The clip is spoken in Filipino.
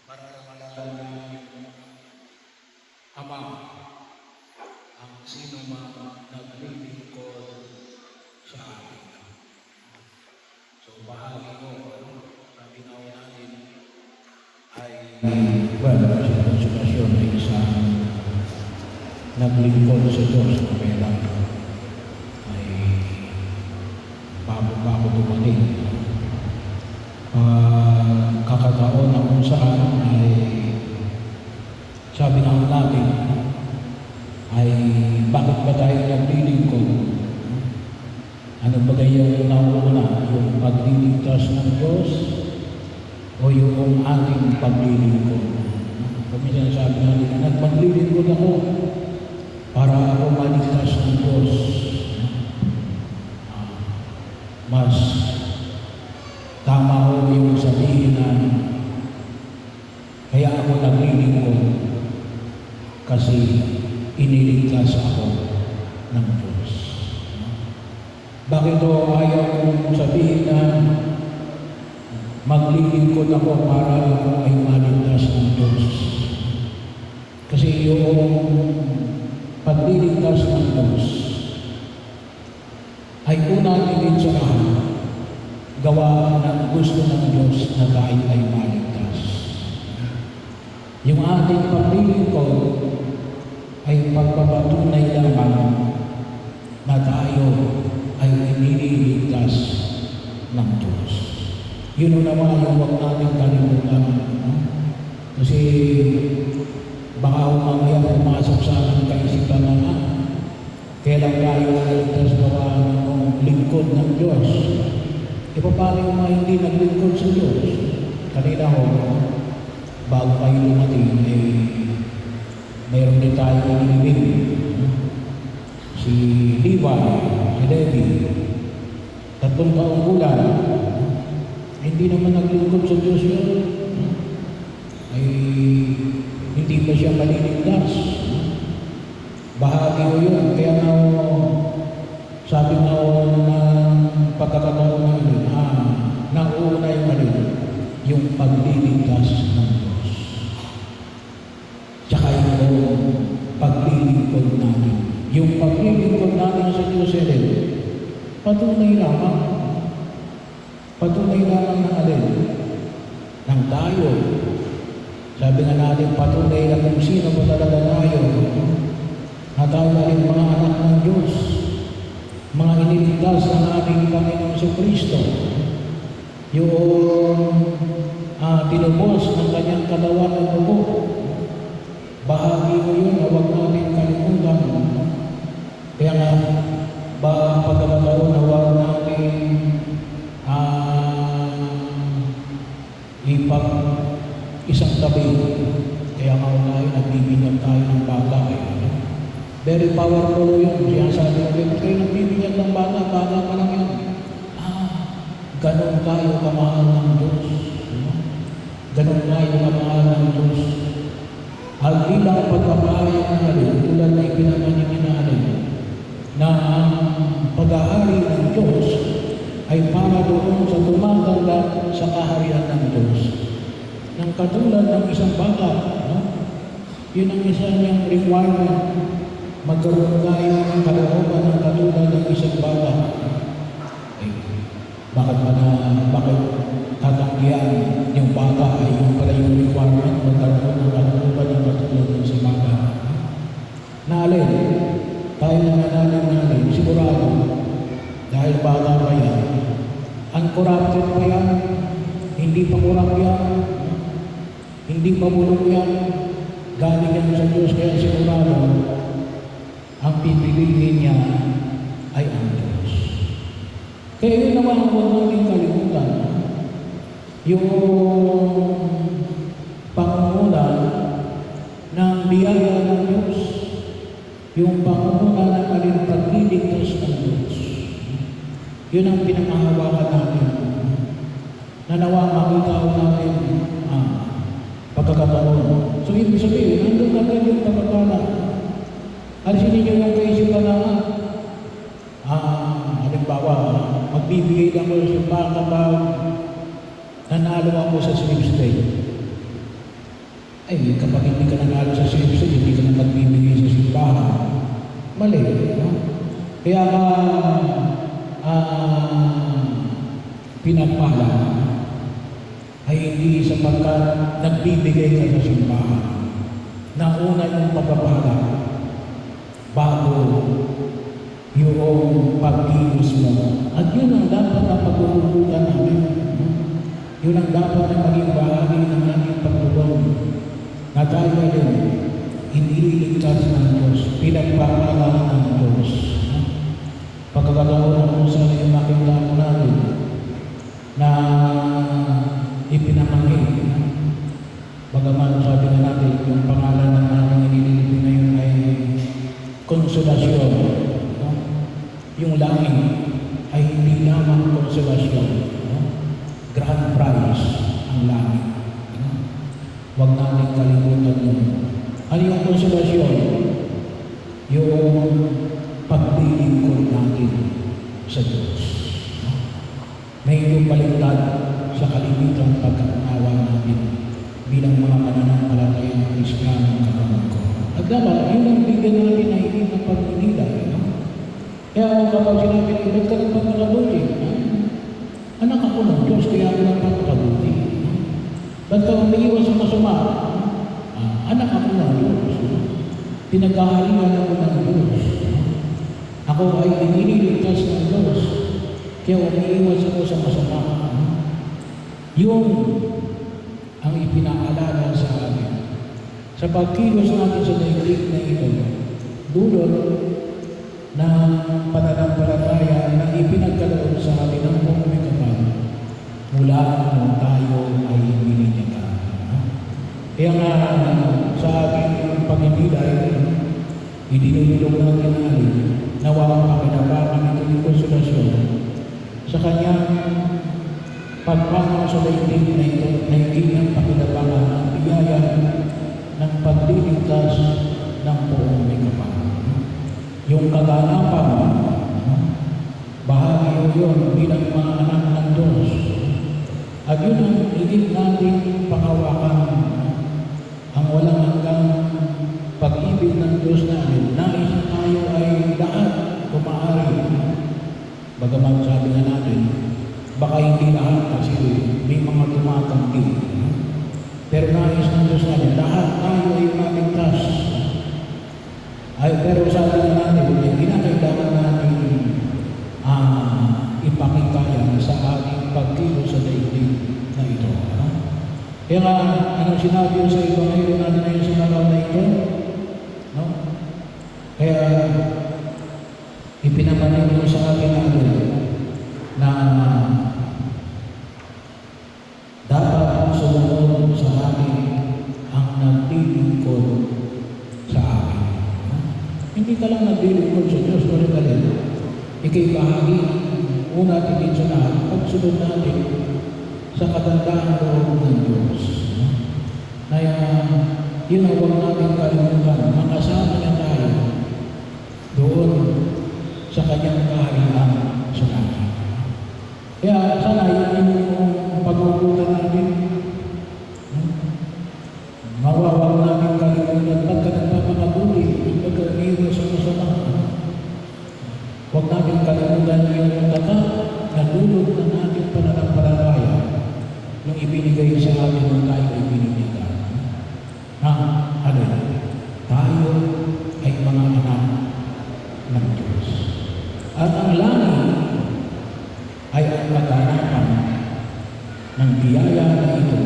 para malaman ng Ama ang sino man naglilingkod sa akin. So bahagi ko, sabi na natin, ay sa konsulasyon ay isang naglingkod sa Diyos na meron ay bago dumating. Kakataon na kung saan ay sabi nga natin ay bakit ba tayo naglilingkod? Ano ba yung nauna? Yung pagliligtas ng Diyos o yung ating paglilingkod? Kami sabi natin, nagpaglilingkod ako para ako maligtas ng Diyos. Mas tama ho yung sabihin na kaya ako naglilingkod kasi iniligtas ako ng Diyos. Bakit o ayaw kong sabihin na maglilingkod ako para ako ay maligtas ng Diyos? Kasi yung pagliligtas ng Diyos ay unang ilid sa lahat gawa ng gusto ng Diyos na tayo ay maligtas. Yung ating paglilingkod ay pagpapatunay lamang na tayo ay iniligtas ng Diyos. Yun naman yung huwag natin kalimutan. Kasi baka mamaya pumasok sa ating kaisipan na kailan tayo naligtas gawa ng lingkod ng Diyos. E paano yung mga hindi naglingkod sa Diyos? Kanina ho, bago kayo lumating, mayroon din tayo inilibig. Si Levi, si Levi, 3 taong gulang, hindi naman naglingkod sa Diyos yun. Ay hindi pa siya maliligtas. Bahagi ko yun. Kaya nga sabi nga ng pagkakataon na yun, nauna yung pagliligtas ng Diyos. Tsaka yung paglilingkod natin. Yung paglilingkod natin sa Diyos patunay lamang. Patunay lamang ng alin? Ng tayo. Sabi nga natin, patunay lang kung sino pa talaga tayo. Na tayo ay mga anak ng Diyos. Mga iniligtas ng ating Panginoon sa Kristo. Yung tinubos ng kanyang katawan ng dugo. Bahagi ko yun na huwag natin kalimutan. Kaya nga, pagkakataon na huwag natin isang tabi. Kaya nga unahin, nagbibinyag tayo ng bata. Very powerful yun. Siya sabi na, kayo nagbibinyag ng bata pa lang yun. Ganon tayo kamahal ng Diyos. Ganon tayo kamahal ng Diyos. Al bilang pagpapahayag natin, tulad na ipinanganin natin, na ang pag-aari ng Diyos ay para doon sa tumatanda sa kaharian ng Diyos. Nang katulad ng isang bata, yun ang isa niyang requirement. Magkaroon tayo ng kalooban ng katulad ng isang bata. Bakit tatanggihan yung bata ay yung pala yung requirement magkaroon ng kalooban ng katulad ng isang bata. Naalin, tayo natin, sigurado, dahil bata pa yan, uncorrupted pa yan, hindi pa kurap yan, hindi pa bulong yan, galing yan sa Diyos, kaya sigurado, ang pipiliin niya ay ang Diyos. Kaya yun naman ang huwag natin kalimutan. Yung pangunguna ng biyaya ng Diyos, yung pangunguna ng pagliligtas ng Diyos. Yun ang pinamahawakan natin. Nanawa makita ko natin pagkakataon. So ibig sabihin, nandun na rin yung pagkakala. Alisin ninyo yung kaisipan na halimbawa, magbibigay lang ko sa baka kapag nanalo ako sa sweepstake. Ay, kapag hindi ka nanalo sa CFC, hindi ka na magbibigay sa simbahan. Mali, no? Kaya pinagpala ay hindi sapagkat nagbibigay ka sa simbahan. Nauna yung pagpapala bago yung pagkilos mo. At yun ang dapat na pag-uubukan namin. Yun ang dapat na maging bahagi ng ating pagtulong. Na tayo din, iniligtas ng Diyos, pinagpapala ng Diyos. Pagkakataon kung saan yung makita mo natin na ipinamangkin. Bagaman sabi na natin, yung pangalan ng aming inililipin ngayon ay konsolasyon. No? Yung langit ay hindi lamang konsolasyon. No? Grand prize ang langit. No? Huwag natin kalimutan yun. Ano yung konsolasyon? Yung paglilingkod natin sa Diyos. No? May lumaligtad sa kalimitang pagkaunawa natin bilang mga mananampalatayang Kristiyano katulad ko. At dapat, yun ang bigyan natin na hindi ng pagninila. No? Kaya kapag sinabi niyo, ba't ka nagpapakabuti? Anak ako ng Diyos, kaya ako nagpapakabuti. No? Ba't ka umiiwas sa masama? Anak ako ng Diyos. No? Pinagkahalian ako ng Diyos. No? Ako ay iniligtas ng Diyos, kaya umiiwas ako sa masama. No? Yung ang ipinaalala sa amin. Sa pagkilos natin sa daigdig na ito, dulot ng pananampalataya na ipinagkaloob sa atin ng pumikapal mula nung tayo ay binigyan. Kaya nga sa ating pag-ibigay, idinulong natin natin na walang pakinabangan ito yung konsolasyon sa kanyang pagpanaw sa daigdig na ito, na hindi ng pakinabangan ang biyaya ng pagliligtas ng buong may kapal. Yung kaganapan, bahagi yun bilang mga anak ng Diyos. At yun ang higit natin pakawakan, ang walang hanggang pag-ibig ng Diyos natin. Nais na tayo ay lahat kumaari. Bagaman sabi nga natin, baka hindi lahat kasi may mga tumatanggi. Pero nais ng Diyos natin, lahat tayo ay maligtas. Pero sabi na natin, ay kinakailangan natin ipakita yan sa ating pagkilos sa daigdig na ito. Kaya nga, anong sinabi sa Ebanghelyo natin ngayon sa araw na ito? No? Kaya, ipinamanin mo sa ating na dapat sumunod sa akin ang naglilingkod sa akin. Hindi ka lang naglilingkod sa Diyos, pero kalin, ikay bahagi una tingin sa lahat, pagsunod natin sa kagandahan loob ng Diyos. Na yun ang huwag natin kalimutan, makasama niya tayo doon sa kanyang kaharian sa langit. Kaya sana yun yung pag-uutan natin. Mawawag namin kalimutan pagka nagpapakabuti, pagka umiiwas sa masama. Huwag namin kalimutan yung tatak na dulot ng ating pananampalataya nung ibinigay sa atin nung tayo ay binibigyan. Ano? Tayo ay mga anak ng Diyos. At ang langit ay ang kaganapan ng biyaya na ito